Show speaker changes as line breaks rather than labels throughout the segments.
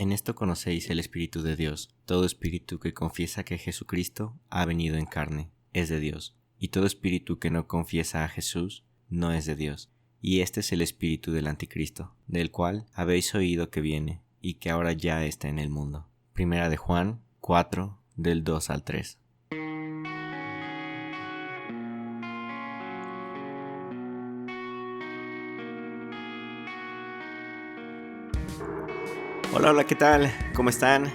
En esto conocéis el Espíritu de Dios. Todo espíritu que confiesa que Jesucristo ha venido en carne es de Dios, y todo espíritu que no confiesa a Jesús no es de Dios. Y este es el espíritu del anticristo, del cual habéis oído que viene, y que ahora ya está en el mundo. Primera de Juan 4, del 2 al 3. Hola, ¿qué tal? ¿Cómo están?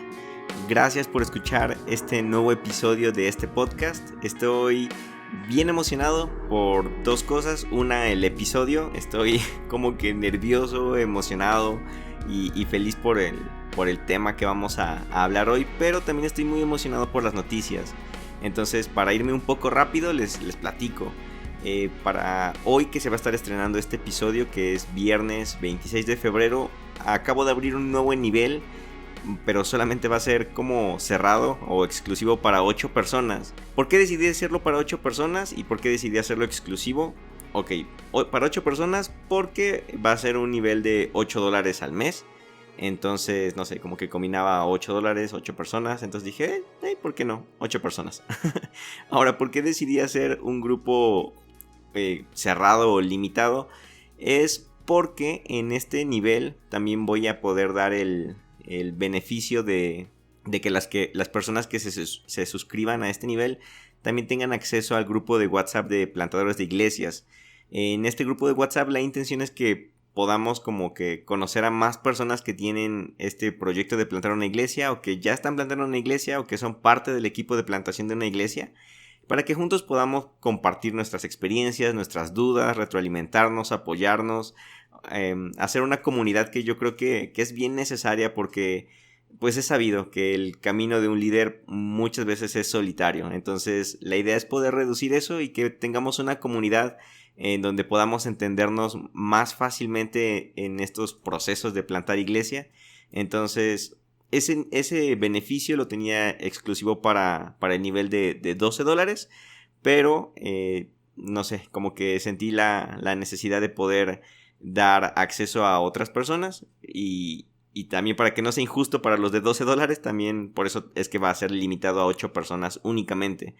Gracias por escuchar este nuevo episodio de este podcast. Estoy bien emocionado por dos cosas. Una, el episodio. Estoy como que nervioso, emocionado y feliz por el tema que vamos a hablar hoy. Pero también estoy muy emocionado por las noticias. Entonces, para irme un poco rápido, les platico. Para hoy que se va a estar estrenando este episodio, que es viernes 26 de febrero, acabo de abrir un nuevo nivel, pero solamente va a ser como cerrado o exclusivo para 8 personas. ¿Por qué decidí hacerlo para 8 personas y por qué decidí hacerlo exclusivo? Ok, para 8 personas porque va a ser un nivel de $8 al mes. Entonces, no sé, como que combinaba $8, 8 personas. Entonces dije, ¿por qué no? 8 personas. Ahora, ¿por qué decidí hacer un grupo cerrado o limitado? Es porque en este nivel también voy a poder dar el beneficio de que las personas que se suscriban a este nivel también tengan acceso al grupo de WhatsApp de plantadores de iglesias. En este grupo de WhatsApp la intención es que podamos como que conocer a más personas que tienen este proyecto de plantar una iglesia, o que ya están plantando una iglesia, o que son parte del equipo de plantación de una iglesia, para que juntos podamos compartir nuestras experiencias, nuestras dudas, retroalimentarnos, apoyarnos, hacer una comunidad que yo creo que es bien necesaria, porque pues es sabido que el camino de un líder muchas veces es solitario. Entonces la idea es poder reducir eso y que tengamos una comunidad en donde podamos entendernos más fácilmente en estos procesos de plantar iglesia. Entonces ese beneficio lo tenía exclusivo para el nivel de $12, pero no sé, como que sentí la necesidad de poder dar acceso a otras personas y también para que no sea injusto para los de $12, también por eso es que va a ser limitado a 8 personas únicamente.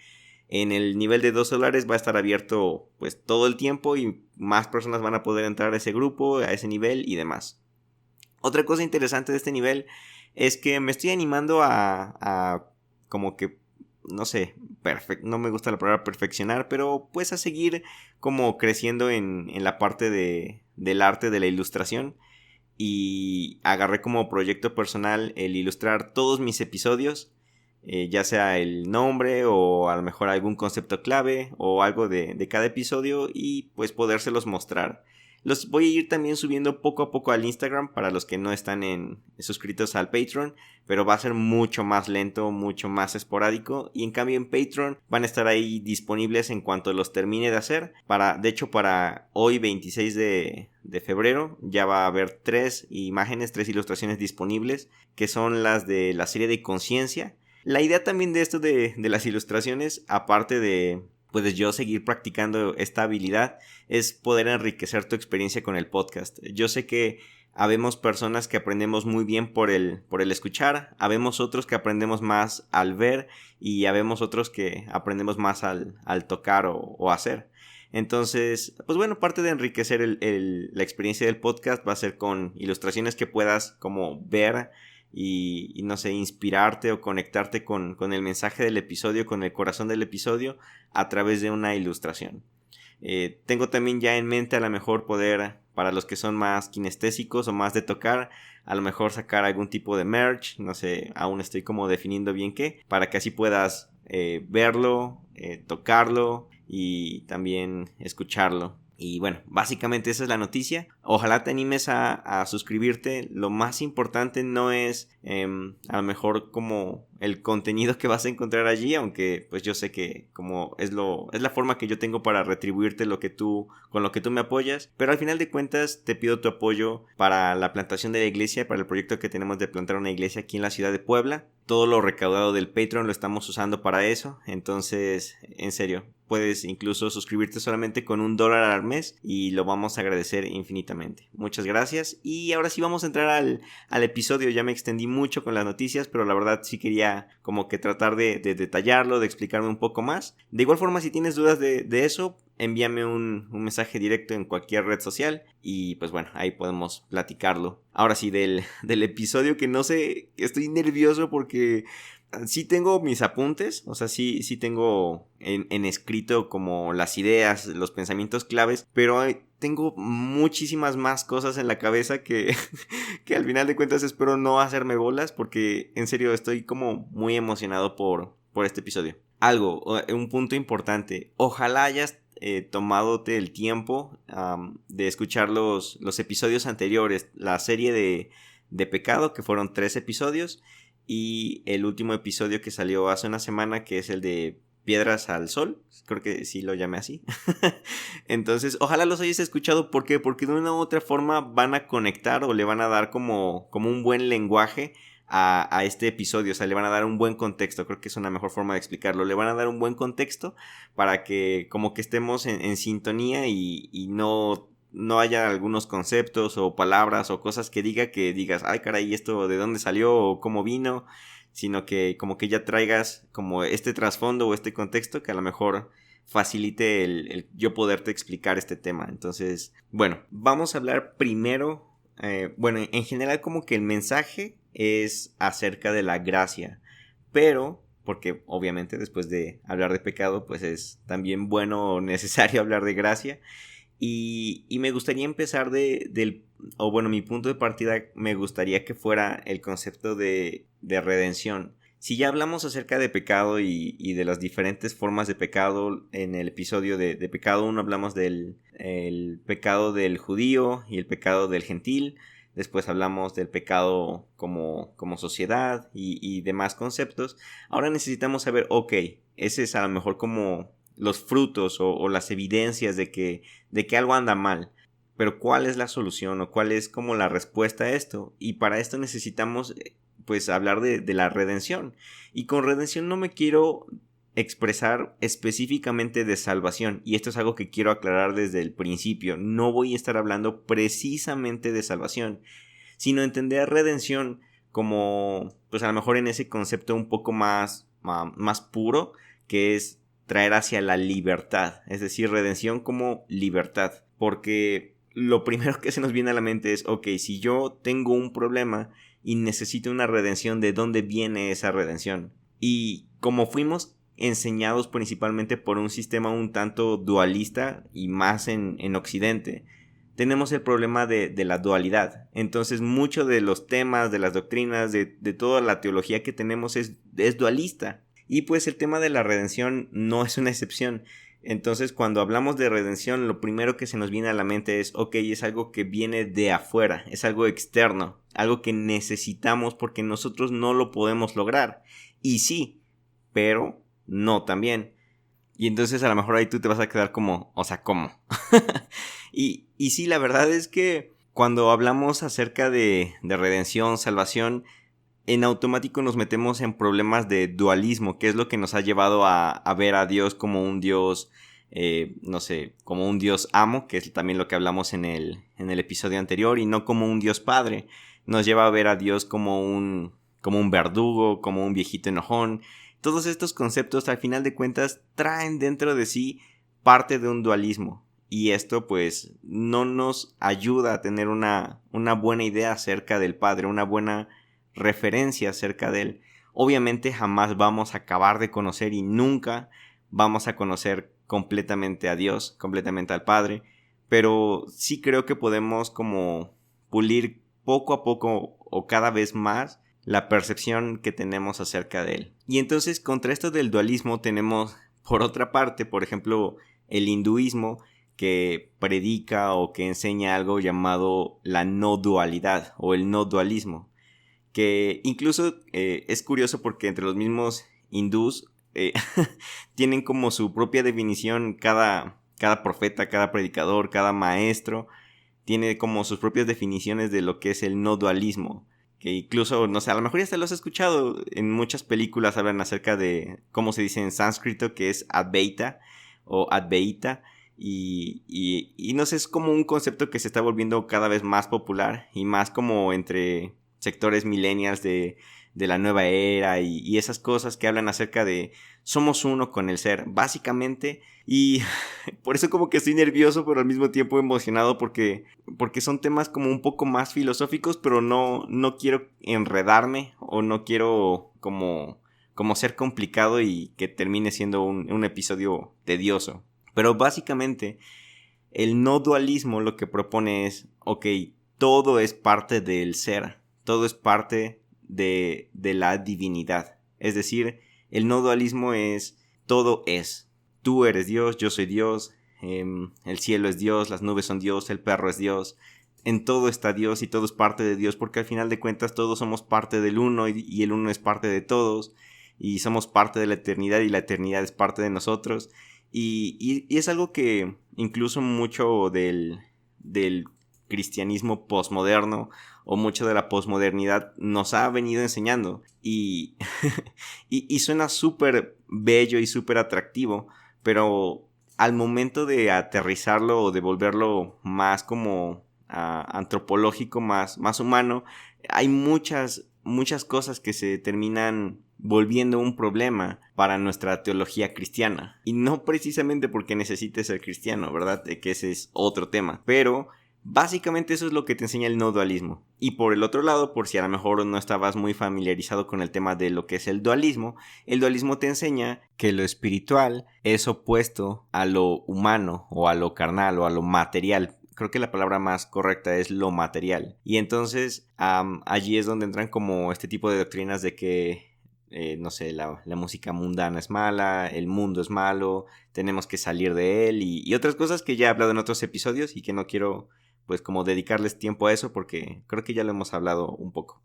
En el nivel de $2 va a estar abierto pues todo el tiempo y más personas van a poder entrar a ese grupo, a ese nivel y demás. Otra cosa interesante de este nivel es que me estoy animando a como que, no sé, no me gusta la palabra perfeccionar, pero pues a seguir como creciendo en la parte del arte, de la ilustración. Y agarré como proyecto personal el ilustrar todos mis episodios, ya sea el nombre o a lo mejor algún concepto clave o algo de cada episodio, y pues podérselos mostrar. Los voy a ir también subiendo poco a poco al Instagram para los que no están suscritos al Patreon, pero va a ser mucho más lento, mucho más esporádico, y en cambio en Patreon van a estar ahí disponibles en cuanto los termine de hacer. De hecho para hoy 26 de febrero ya va a haber 3 ilustraciones disponibles, que son las de la serie de Conciencia. La idea también de esto de las ilustraciones, aparte de puedes yo seguir practicando esta habilidad, es poder enriquecer tu experiencia con el podcast. Yo sé que habemos personas que aprendemos muy bien por el escuchar, habemos otros que aprendemos más al ver, y habemos otros que aprendemos más al tocar o hacer. Entonces, pues bueno, parte de enriquecer la experiencia del podcast va a ser con ilustraciones que puedas como ver y no sé, inspirarte o conectarte con el mensaje del episodio, con el corazón del episodio a través de una ilustración. Tengo también ya en mente a lo mejor poder, para los que son más kinestésicos o más de tocar, a lo mejor sacar algún tipo de merch, no sé, aún estoy como definiendo bien qué, para que así puedas verlo, tocarlo y también escucharlo. Y bueno, básicamente esa es la noticia. Ojalá te animes a suscribirte. Lo más importante no es a lo mejor como el contenido que vas a encontrar allí, aunque pues yo sé que como es la forma que yo tengo para retribuirte con lo que tú me apoyas. Pero al final de cuentas te pido tu apoyo para la plantación de la iglesia, para el proyecto que tenemos de plantar una iglesia aquí en la ciudad de Puebla. Todo lo recaudado del Patreon lo estamos usando para eso. Entonces, en serio, puedes incluso suscribirte solamente con $1 al mes y lo vamos a agradecer infinitamente. Muchas gracias. Y ahora sí vamos a entrar al episodio. Ya me extendí mucho con las noticias, pero la verdad sí quería como que tratar de detallarlo, de explicarme un poco más. De igual forma, si tienes dudas de eso, envíame un mensaje directo en cualquier red social y pues bueno, ahí podemos platicarlo. Ahora sí, del episodio, que no sé, estoy nervioso porque sí tengo mis apuntes, o sea, sí tengo en escrito como las ideas, los pensamientos claves, pero tengo muchísimas más cosas en la cabeza que, que al final de cuentas espero no hacerme bolas, porque en serio estoy como muy emocionado por este episodio. Un punto importante, ojalá hayas tomadote el tiempo de escuchar los episodios anteriores, la serie de Pecado, que fueron 3 episodios, y el último episodio que salió hace una semana, que es el de Piedras al Sol, creo que sí lo llamé así. Entonces, ojalá los hayas escuchado. ¿Por qué? Porque de una u otra forma van a conectar o le van a dar como un buen lenguaje a este episodio, o sea, le van a dar un buen contexto. Creo que es una mejor forma de explicarlo. Le van a dar un buen contexto para que como que estemos en sintonía y no haya algunos conceptos o palabras o cosas que digas, ay caray, ¿esto de dónde salió o cómo vino? Sino que como que ya traigas como este trasfondo o este contexto que a lo mejor facilite el yo poderte explicar este tema. Entonces, bueno, vamos a hablar primero, en general como que el mensaje es acerca de la gracia, pero porque obviamente después de hablar de pecado, pues es también bueno o necesario hablar de gracia. Y me gustaría empezar mi punto de partida me gustaría que fuera el concepto de redención. Si ya hablamos acerca de pecado y de las diferentes formas de pecado, en el episodio de pecado 1 hablamos del el pecado del judío y el pecado del gentil. Después hablamos del pecado como sociedad y demás conceptos. Ahora necesitamos saber, ok, ese es a lo mejor como los frutos o las evidencias de que algo anda mal. Pero ¿cuál es la solución o cuál es como la respuesta a esto? Y para esto necesitamos pues hablar de la redención. Y con redención no me quiero expresar específicamente de salvación. Y esto es algo que quiero aclarar desde el principio. No voy a estar hablando precisamente de salvación, sino entender redención como pues a lo mejor en ese concepto un poco más puro, que es traer hacia la libertad, es decir, redención como libertad, porque lo primero que se nos viene a la mente es, ok, si yo tengo un problema y necesito una redención, ¿de dónde viene esa redención? Y como fuimos enseñados principalmente por un sistema un tanto dualista y más en Occidente, tenemos el problema de la dualidad. Entonces mucho de los temas, de las doctrinas, de toda la teología que tenemos es dualista. Y pues el tema de la redención no es una excepción. Entonces cuando hablamos de redención, lo primero que se nos viene a la mente es, ok, es algo que viene de afuera, es algo externo, algo que necesitamos porque nosotros no lo podemos lograr. Y sí, pero no también. Y entonces a lo mejor ahí tú te vas a quedar como, o sea, ¿cómo? y sí, la verdad es que cuando hablamos acerca de redención, salvación, en automático nos metemos en problemas de dualismo, que es lo que nos ha llevado a ver a Dios como un Dios, como un Dios amo, que es también lo que hablamos en el episodio anterior, y no como un Dios padre. Nos lleva a ver a Dios como un verdugo, como un viejito enojón. Todos estos conceptos, al final de cuentas, traen dentro de sí parte de un dualismo. Y esto, pues, no nos ayuda a tener una buena idea acerca del Padre, una buena referencia acerca de él. Obviamente jamás vamos a acabar de conocer y nunca vamos a conocer completamente a Dios, completamente al Padre, pero sí creo que podemos como pulir poco a poco o cada vez más la percepción que tenemos acerca de él. Y entonces contra esto del dualismo tenemos por otra parte, por ejemplo, el hinduismo, que predica o que enseña algo llamado la no dualidad o el no dualismo, que incluso es curioso porque entre los mismos hindús tienen como su propia definición. Cada profeta, cada predicador, cada maestro tiene como sus propias definiciones de lo que es el no dualismo, que incluso, no sé, a lo mejor ya te lo has escuchado, en muchas películas hablan acerca de cómo se dice en sánscrito, que es Advaita, o Advaita. Y no sé, es como un concepto que se está volviendo cada vez más popular y más como entre sectores millennials de la nueva era y esas cosas que hablan acerca de somos uno con el ser, básicamente. Y por eso como que estoy nervioso, pero al mismo tiempo emocionado porque son temas como un poco más filosóficos, pero no quiero enredarme o no quiero como ser complicado y que termine siendo un episodio tedioso. Pero básicamente el no dualismo lo que propone es, ok, todo es parte del ser, todo es parte de la divinidad. Es decir, el no dualismo es, todo es. Tú eres Dios, yo soy Dios, el cielo es Dios, las nubes son Dios, el perro es Dios. En todo está Dios y todo es parte de Dios, porque al final de cuentas todos somos parte del uno y el uno es parte de todos. Y somos parte de la eternidad y la eternidad es parte de nosotros. Y es algo que incluso mucho del cristianismo posmoderno o mucho de la posmodernidad nos ha venido enseñando. Y suena súper bello y súper atractivo, pero al momento de aterrizarlo o de volverlo más como antropológico, más humano, hay muchas cosas que se terminan volviendo un problema para nuestra teología cristiana. Y no precisamente porque necesites ser cristiano, ¿verdad? Que ese es otro tema. Pero básicamente eso es lo que te enseña el no dualismo. Y por el otro lado, por si a lo mejor no estabas muy familiarizado con el tema de lo que es el dualismo te enseña que lo espiritual es opuesto a lo humano o a lo carnal o a lo material. Creo que la palabra más correcta es lo material. Y entonces allí es donde entran como este tipo de doctrinas de que no sé, la música mundana es mala, el mundo es malo, tenemos que salir de él y otras cosas que ya he hablado en otros episodios y que no quiero pues como dedicarles tiempo a eso porque creo que ya lo hemos hablado un poco.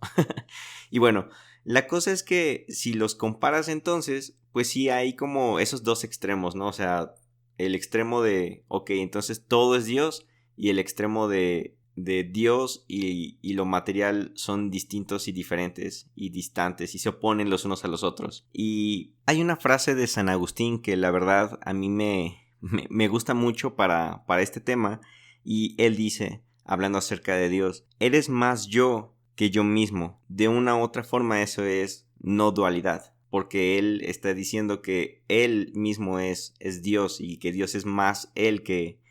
Y bueno, la cosa es que si los comparas entonces, pues sí hay como esos dos extremos, ¿no? O sea, el extremo de, ok, entonces todo es Dios y el extremo de Dios y lo material son distintos y diferentes y distantes y se oponen los unos a los otros. Y hay una frase de San Agustín que la verdad a mí me gusta mucho para este tema y él dice, hablando acerca de Dios, eres más yo que yo mismo. De una u otra forma eso es no dualidad. Porque él está diciendo que él mismo es Dios y que Dios es más él que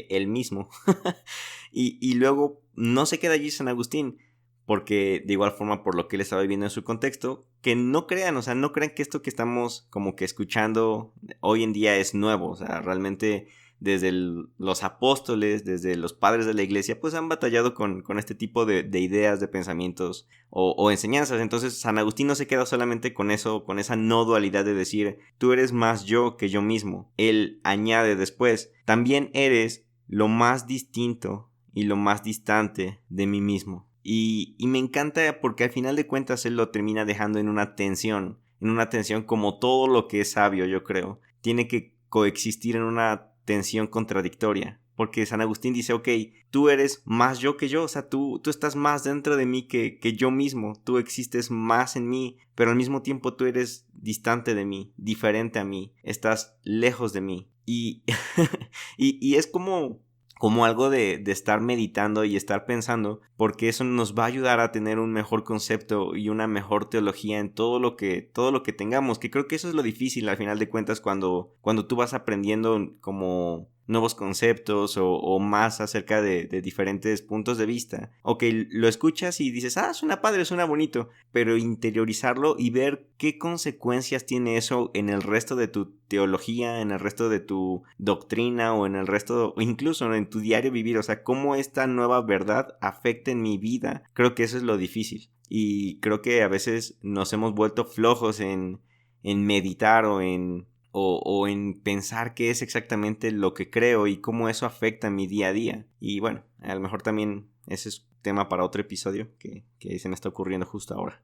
él mismo. y luego no se queda allí San Agustín, porque de igual forma por lo que él estaba viviendo en su contexto, que no crean, o sea, no crean que esto que estamos como que escuchando hoy en día es nuevo, o sea, realmente desde los apóstoles, desde los padres de la iglesia, pues han batallado con este tipo de ideas, de pensamientos o enseñanzas. Entonces San Agustín no se queda solamente con eso, con esa no dualidad de decir, tú eres más yo que yo mismo. Él añade después, también eres lo más distinto y lo más distante de mí mismo. Y me encanta porque al final de cuentas él lo termina dejando en una tensión como todo lo que es sabio, yo creo. Tiene que coexistir en una tensión contradictoria. Porque San Agustín dice, ok, tú eres más yo que yo, o sea, tú estás más dentro de mí que yo mismo, tú existes más en mí, pero al mismo tiempo tú eres distante de mí, diferente a mí, estás lejos de mí. Y es como algo de estar meditando y estar pensando, porque eso nos va a ayudar a tener un mejor concepto y una mejor teología en todo lo que tengamos, que creo que eso es lo difícil al final de cuentas cuando tú vas aprendiendo como nuevos conceptos o más acerca de diferentes puntos de vista. Ok, lo escuchas y dices, suena padre, suena bonito, pero interiorizarlo y ver qué consecuencias tiene eso en el resto de tu teología, en el resto de tu doctrina o en el resto, o incluso en tu diario vivir, o sea, cómo esta nueva verdad afecta en mi vida, creo que eso es lo difícil. Y creo que a veces nos hemos vuelto flojos en meditar o en pensar qué es exactamente lo que creo y cómo eso afecta mi día a día. Y bueno, a lo mejor también ese es tema para otro episodio que se me está ocurriendo justo ahora.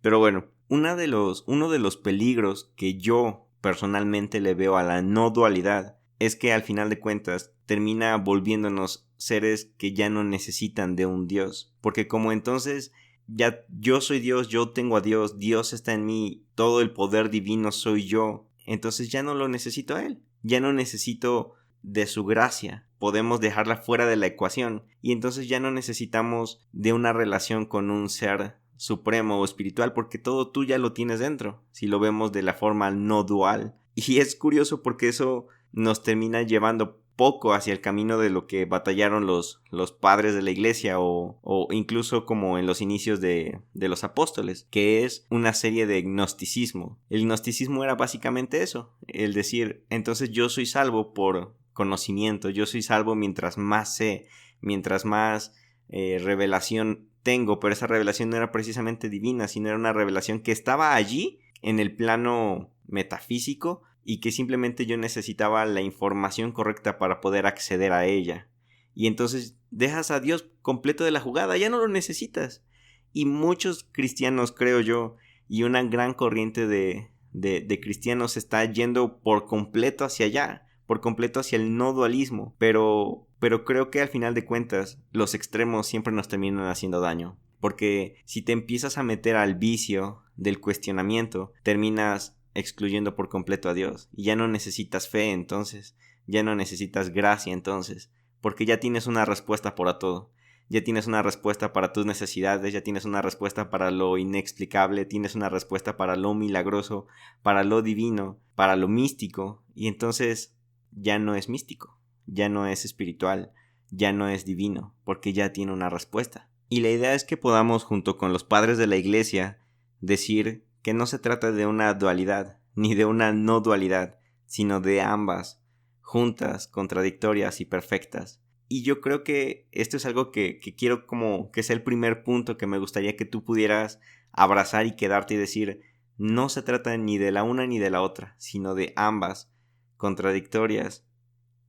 Pero bueno, uno de los peligros que yo personalmente le veo a la no dualidad es que al final de cuentas termina volviéndonos seres que ya no necesitan de un Dios. Porque como entonces ya yo soy Dios, yo tengo a Dios, Dios está en mí, todo el poder divino soy yo, entonces ya no lo necesito a Él. ya no necesito de su gracia, podemos dejarla fuera de la ecuación y entonces ya no necesitamos de una relación con un ser supremo o espiritual porque todo tú ya lo tienes dentro, si lo vemos de la forma no dual. Y es curioso porque eso nos termina llevando poco hacia el camino de lo que batallaron los padres de la iglesia o incluso como en los inicios de los apóstoles, que es una serie de gnosticismo. El gnosticismo era básicamente eso, el decir, entonces yo soy salvo por conocimiento, yo soy salvo mientras más sé, mientras más revelación tengo, pero esa revelación no era precisamente divina, sino era una revelación que estaba allí en el plano metafísico y que simplemente yo necesitaba la información correcta para poder acceder a ella. Y entonces dejas a Dios completo de la jugada, ya no lo necesitas. Y muchos cristianos, creo yo, y una gran corriente de cristianos está yendo por completo hacia allá, por completo hacia el no dualismo, pero creo que al final de cuentas los extremos siempre nos terminan haciendo daño, porque si te empiezas a meter al vicio del cuestionamiento, terminas excluyendo por completo a Dios y ya no necesitas fe entonces, ya no necesitas gracia entonces, porque ya tienes una respuesta para todo. Ya tienes una respuesta para tus necesidades, ya tienes una respuesta para lo inexplicable, tienes una respuesta para lo milagroso, para lo divino, para lo místico, y entonces ya no es místico, ya no es espiritual, ya no es divino, porque ya tiene una respuesta. Y la idea es que podamos, junto con los padres de la iglesia, decir que no se trata de una dualidad, ni de una no dualidad, sino de ambas, juntas, contradictorias y perfectas. Y yo creo que esto es algo que quiero como que sea el primer punto que me gustaría que tú pudieras abrazar y quedarte y decir, no se trata ni de la una ni de la otra, sino de ambas, contradictorias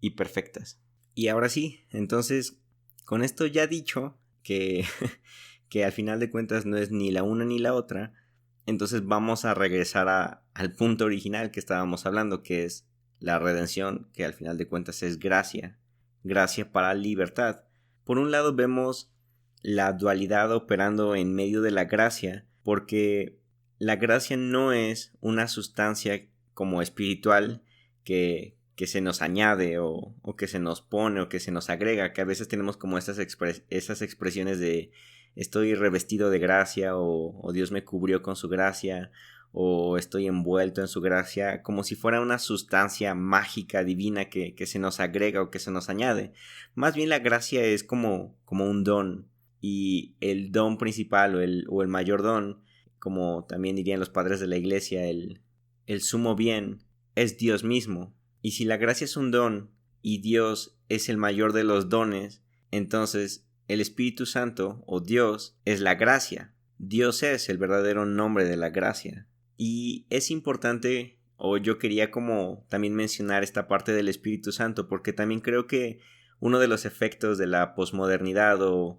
y perfectas. Y ahora sí, entonces, con esto ya dicho, que al final de cuentas no es ni la una ni la otra, entonces vamos a regresar al punto original que estábamos hablando, que es la redención, que al final de cuentas es gracia para libertad. Por un lado vemos la dualidad operando en medio de la gracia, porque la gracia no es una sustancia como espiritual que se nos añade o que se nos pone o que se nos agrega, que a veces tenemos como esas expresiones de estoy revestido de gracia o Dios me cubrió con su gracia o estoy envuelto en su gracia, como si fuera una sustancia mágica, divina que se nos agrega o que se nos añade. Más bien la gracia es como un don, y el don principal o el mayor don, como también dirían los padres de la iglesia, el sumo bien, es Dios mismo. Y si la gracia es un don y Dios es el mayor de los dones, entonces el Espíritu Santo o Dios es la gracia. Dios es el verdadero nombre de la gracia. Y es importante, o yo quería como también mencionar esta parte del Espíritu Santo, porque también creo que uno de los efectos de la posmodernidad o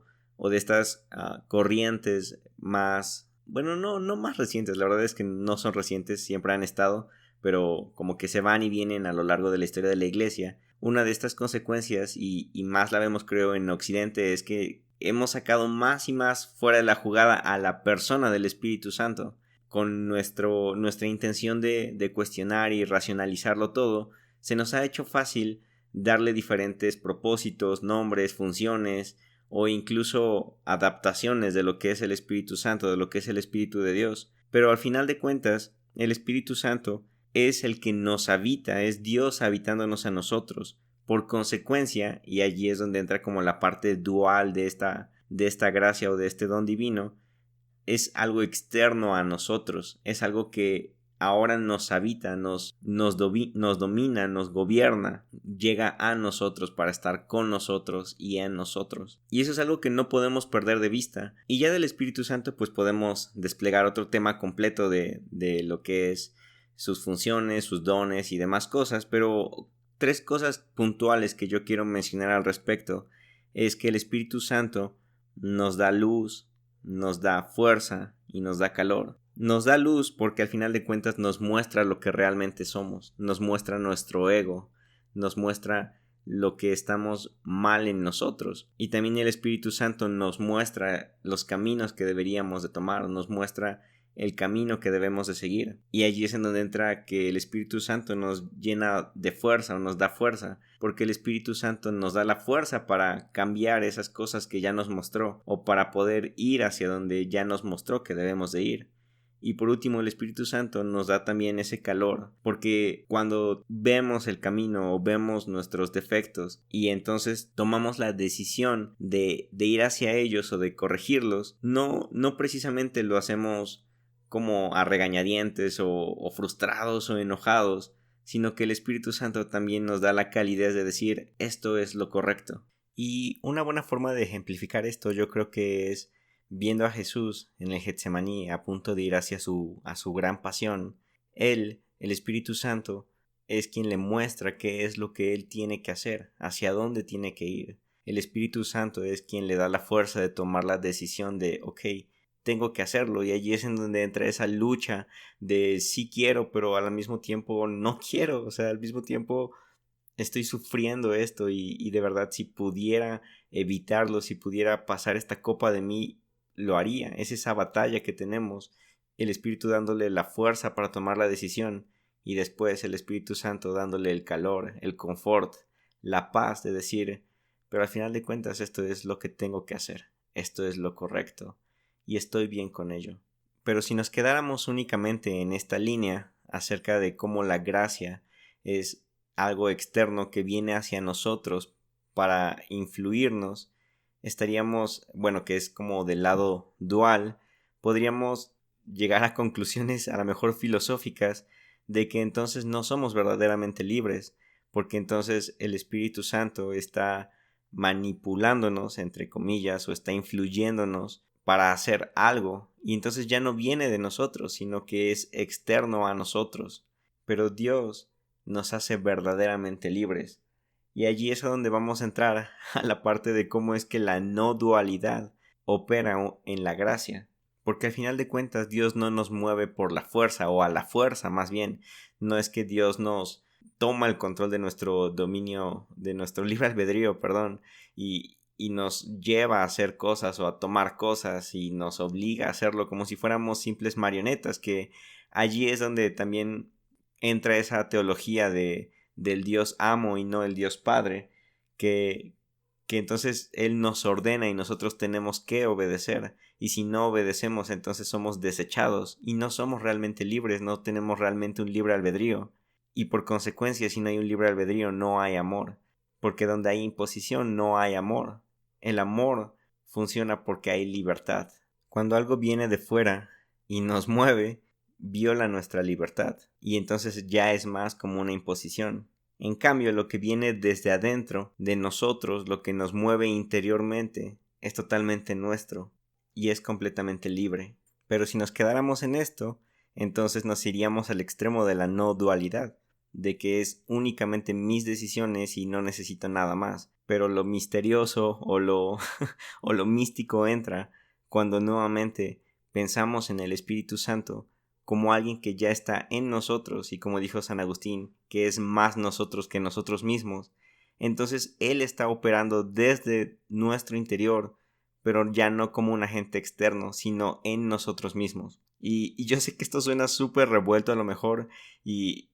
de estas corrientes más, bueno, no más recientes, la verdad es que no son recientes, siempre han estado, pero como que se van y vienen a lo largo de la historia de la iglesia. Una de estas consecuencias, y más la vemos creo en Occidente, es que hemos sacado más y más fuera de la jugada a la persona del Espíritu Santo. Con nuestra intención de cuestionar y racionalizarlo todo, se nos ha hecho fácil darle diferentes propósitos, nombres, funciones o incluso adaptaciones de lo que es el Espíritu Santo, de lo que es el Espíritu de Dios. Pero al final de cuentas, el Espíritu Santo es el que nos habita, es Dios habitándonos a nosotros. Por consecuencia, y allí es donde entra como la parte dual de esta gracia o de este don divino, es algo externo a nosotros, es algo que ahora nos habita, nos domina, nos gobierna, llega a nosotros para estar con nosotros y en nosotros. Y eso es algo que no podemos perder de vista. Y ya del Espíritu Santo pues podemos desplegar otro tema completo de lo que es sus funciones, sus dones y demás cosas, pero 3 cosas puntuales que yo quiero mencionar al respecto es que el Espíritu Santo nos da luz, nos da fuerza y nos da calor. Nos da luz porque al final de cuentas nos muestra lo que realmente somos, nos muestra nuestro ego, nos muestra lo que estamos mal en nosotros. Y también el Espíritu Santo nos muestra los caminos que deberíamos de tomar, nos muestra el camino que debemos de seguir. Y allí es en donde entra que el Espíritu Santo nos llena de fuerza o nos da fuerza, porque el Espíritu Santo nos da la fuerza para cambiar esas cosas que ya nos mostró o para poder ir hacia donde ya nos mostró que debemos de ir. Y por último, el Espíritu Santo nos da también ese calor, porque cuando vemos el camino o vemos nuestros defectos y entonces tomamos la decisión de ir hacia ellos o de corregirlos, no precisamente lo hacemos como a regañadientes o frustrados o enojados, sino que el Espíritu Santo también nos da la calidez de decir esto es lo correcto. Y una buena forma de ejemplificar esto yo creo que es viendo a Jesús en el Getsemaní a punto de ir hacia a su gran pasión. Él, el Espíritu Santo, es quien le muestra qué es lo que él tiene que hacer, hacia dónde tiene que ir. El Espíritu Santo es quien le da la fuerza de tomar la decisión de, ok, tengo que hacerlo, y allí es en donde entra esa lucha de sí quiero, pero al mismo tiempo no quiero, o sea, al mismo tiempo estoy sufriendo esto y de verdad si pudiera evitarlo, si pudiera pasar esta copa de mí, lo haría. Es esa batalla que tenemos, el Espíritu dándole la fuerza para tomar la decisión y después el Espíritu Santo dándole el calor, el confort, la paz de decir, pero al final de cuentas esto es lo que tengo que hacer, esto es lo correcto y estoy bien con ello. Pero si nos quedáramos únicamente en esta línea acerca de cómo la gracia es algo externo que viene hacia nosotros para influirnos, estaríamos, que es como del lado dual, podríamos llegar a conclusiones a lo mejor filosóficas de que entonces no somos verdaderamente libres, porque entonces el Espíritu Santo está manipulándonos, entre comillas, o está influyéndonos para hacer algo, y entonces ya no viene de nosotros, sino que es externo a nosotros. Pero Dios nos hace verdaderamente libres. Y allí es a donde vamos a entrar a la parte de cómo es que la no dualidad opera en la gracia. Porque al final de cuentas Dios no nos mueve por la fuerza, o a la fuerza más bien. No es que Dios nos toma el control de nuestro dominio, de nuestro libre albedrío, y nos lleva a hacer cosas o a tomar cosas y nos obliga a hacerlo como si fuéramos simples marionetas, que allí es donde también entra esa teología del Dios amo y no el Dios Padre, que entonces Él nos ordena y nosotros tenemos que obedecer, y si no obedecemos entonces somos desechados y no somos realmente libres, no tenemos realmente un libre albedrío, y por consecuencia si no hay un libre albedrío no hay amor, porque donde hay imposición no hay amor. El amor funciona porque hay libertad. Cuando algo viene de fuera y nos mueve, viola nuestra libertad, y entonces ya es más como una imposición. En cambio, lo que viene desde adentro de nosotros, lo que nos mueve interiormente, es totalmente nuestro y es completamente libre. Pero si nos quedáramos en esto, entonces nos iríamos al extremo de la no dualidad, de que es únicamente mis decisiones y no necesito nada más. Pero lo misterioso o lo místico entra cuando nuevamente pensamos en el Espíritu Santo como alguien que ya está en nosotros, y como dijo San Agustín, que es más nosotros que nosotros mismos. Entonces Él está operando desde nuestro interior, pero ya no como un agente externo, sino en nosotros mismos. Y yo sé que esto suena súper revuelto a lo mejor, y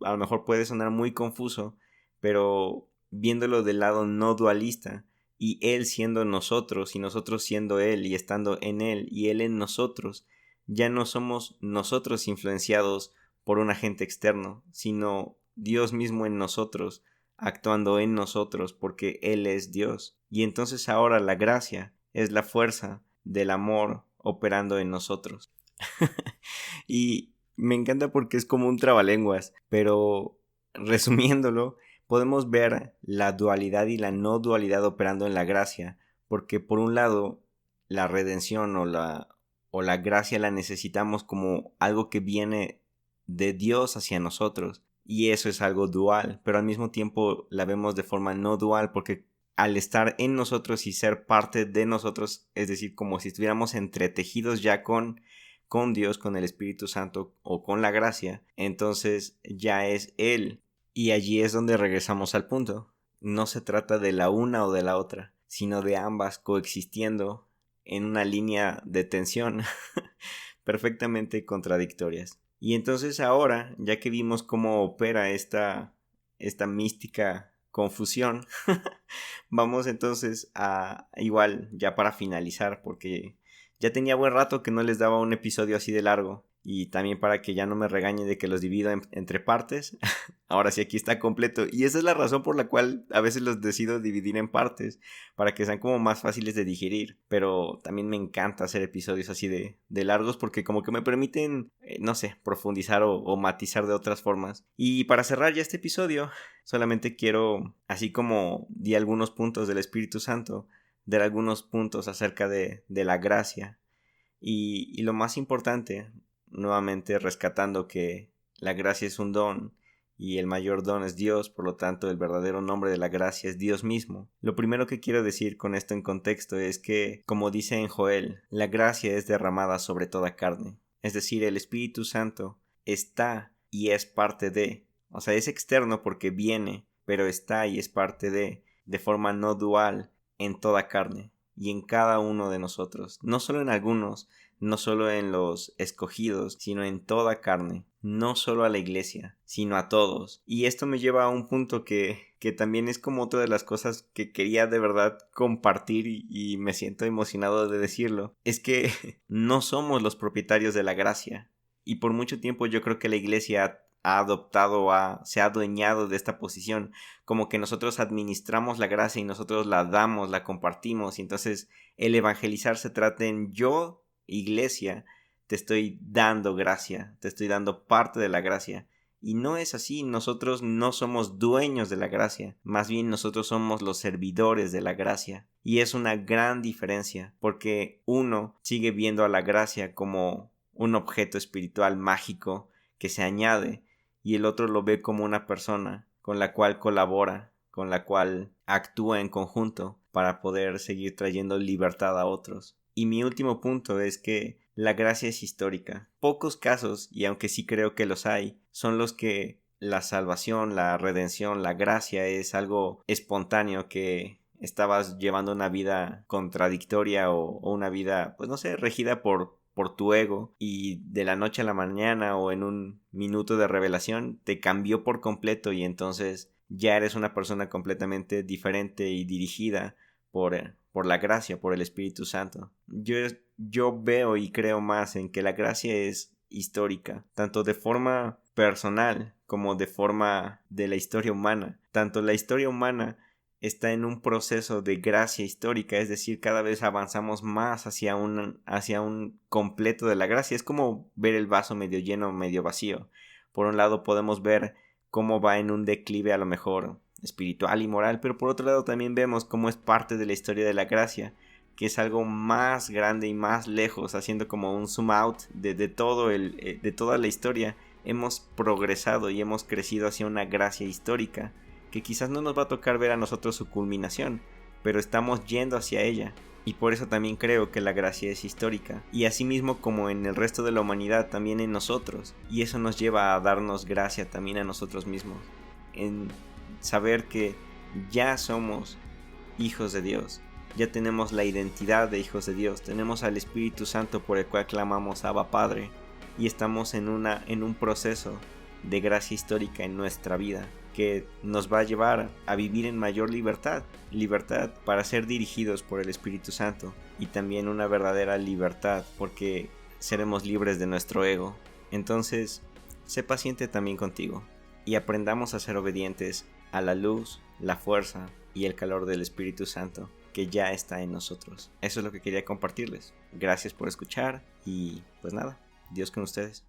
a lo mejor puede sonar muy confuso, pero viéndolo del lado no dualista, y Él siendo nosotros, y nosotros siendo Él, y estando en Él, y Él en nosotros, ya no somos nosotros influenciados por un agente externo, sino Dios mismo en nosotros, actuando en nosotros, porque Él es Dios. Y entonces ahora la gracia es la fuerza del amor operando en nosotros. Y me encanta porque es como un trabalenguas, pero resumiéndolo, podemos ver la dualidad y la no dualidad operando en la gracia, porque por un lado la redención o la gracia la necesitamos como algo que viene de Dios hacia nosotros, y eso es algo dual, pero al mismo tiempo la vemos de forma no dual, porque al estar en nosotros y ser parte de nosotros, es decir, como si estuviéramos entretejidos ya con Dios, con el Espíritu Santo o con la gracia, entonces ya es Él. Y allí es donde regresamos al punto. No se trata de la una o de la otra, sino de ambas coexistiendo en una línea de tensión, perfectamente contradictorias. Y entonces ahora, ya que vimos cómo opera esta mística confusión, vamos entonces a, igual, ya para finalizar, porque ya tenía buen rato que no les daba un episodio así de largo. Y también para que ya no me regañen de que los divido entre partes. Ahora sí, aquí está completo. Y esa es la razón por la cual a veces los decido dividir en partes, para que sean como más fáciles de digerir. Pero también me encanta hacer episodios así de largos, porque como que me permiten, no sé, profundizar o matizar de otras formas. Y para cerrar ya este episodio, solamente quiero, así como di algunos puntos del Espíritu Santo, dar algunos puntos acerca de la gracia. Y lo más importante, nuevamente rescatando que la gracia es un don y el mayor don es Dios, por lo tanto el verdadero nombre de la gracia es Dios mismo. Lo primero que quiero decir con esto en contexto es que, como dice en Joel, la gracia es derramada sobre toda carne. Es decir, el Espíritu Santo está y es parte de, o sea, es externo porque viene, pero está y es parte de forma no dual en toda carne y en cada uno de nosotros, no solo en algunos, no solo en los escogidos, sino en toda carne, no solo a la iglesia, sino a todos. Y esto me lleva a un punto que también es como otra de las cosas que quería de verdad compartir y me siento emocionado de decirlo, es que no somos los propietarios de la gracia. Y por mucho tiempo yo creo que la iglesia ha adoptado, se ha adueñado de esta posición, como que nosotros administramos la gracia y nosotros la damos, la compartimos, y entonces el evangelizar se trata en yo, iglesia, te estoy dando gracia, te estoy dando parte de la gracia. Y no es así, nosotros no somos dueños de la gracia, más bien nosotros somos los servidores de la gracia. Y es una gran diferencia, porque uno sigue viendo a la gracia como un objeto espiritual mágico que se añade, y el otro lo ve como una persona con la cual colabora, con la cual actúa en conjunto para poder seguir trayendo libertad a otros. Y mi último punto es que la gracia es histórica. Pocos casos, y aunque sí creo que los hay, son los que la salvación, la redención, la gracia es algo espontáneo, que estabas llevando una vida contradictoria o una vida, pues no sé, regida por tu ego, y de la noche a la mañana o en un minuto de revelación te cambió por completo y entonces ya eres una persona completamente diferente y dirigida por la gracia, por el Espíritu Santo. Yo veo y creo más en que la gracia es histórica, tanto de forma personal como de forma de la historia humana. Tanto la historia humana está en un proceso de gracia histórica, es decir, cada vez avanzamos más hacia un completo de la gracia. Es como ver el vaso medio lleno, medio vacío. Por un lado podemos ver cómo va en un declive a lo mejor espiritual y moral, pero por otro lado también vemos cómo es parte de la historia de la gracia, que es algo más grande y más lejos, haciendo como un zoom out de toda la historia. Hemos progresado y hemos crecido hacia una gracia histórica, que quizás no nos va a tocar ver a nosotros su culminación, pero estamos yendo hacia ella. Y por eso también creo que la gracia es histórica, y asimismo como en el resto de la humanidad, también en nosotros. Y eso nos lleva a darnos gracia también a nosotros mismos, en saber que ya somos hijos de Dios, ya tenemos la identidad de hijos de Dios, tenemos al Espíritu Santo por el cual clamamos Abba Padre, y estamos en un proceso de gracia histórica en nuestra vida, que nos va a llevar a vivir en mayor libertad para ser dirigidos por el Espíritu Santo, y también una verdadera libertad porque seremos libres de nuestro ego. Entonces, sé paciente también contigo y aprendamos a ser obedientes a la luz, la fuerza y el calor del Espíritu Santo que ya está en nosotros. Eso es lo que quería compartirles. Gracias por escuchar y pues nada, Dios con ustedes.